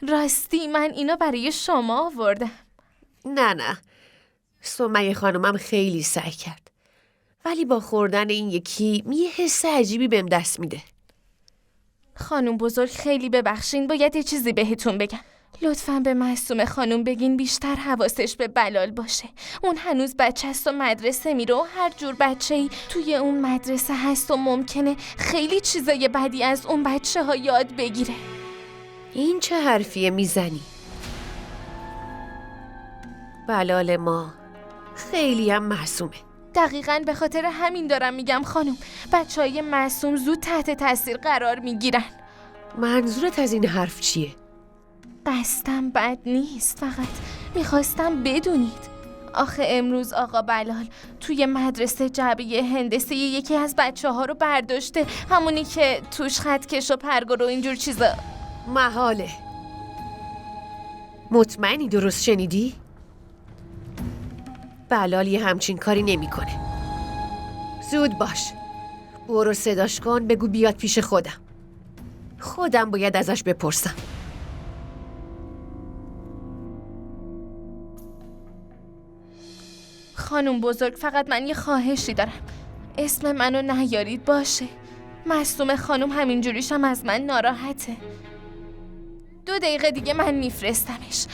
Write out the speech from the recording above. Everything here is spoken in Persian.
راستی من اینو برای شما آوردم. نه سمیه خانمم خیلی سعی کرد، ولی با خوردن این یکی یه حس عجیبی بهم دست میده. خانم بزرگ خیلی ببخشین، باید یه چیزی بهتون بگم. لطفاً به معصومه خانم بگین بیشتر حواسش به بلال باشه. اون هنوز بچه است و مدرسه میره و هر جور بچه‌ای توی اون مدرسه هست و ممکنه خیلی چیزای بدی از اون بچه ها یاد بگیره. این چه حرفیه میزنی؟ بلال ما خیلی هم معصومه. دقیقاً به خاطر همین دارم میگم خانم، بچه‌های معصوم زود تحت تاثیر قرار میگیرن. منظورت از این حرف چیه؟ قصدم بد نیست، فقط میخواستم بدونید. آخه امروز آقا بلال توی مدرسه جعبه هندسه یکی از بچه ها رو برداشته، همونی که توش خطکش و پرگار و اینجور چیزا. محاله. مطمئنی درست شنیدی؟ بلال یه همچین کاری نمیکنه. زود باش، برو صداش کن، بگو بیاد پیش خودم باید ازش بپرسم. خانم بزرگ، فقط من یه خواهشی دارم، اسم منو نیارید باشه. معصومه خانم همینجوریشم از من ناراحته. 2 دقیقه دیگه من میفرستمش.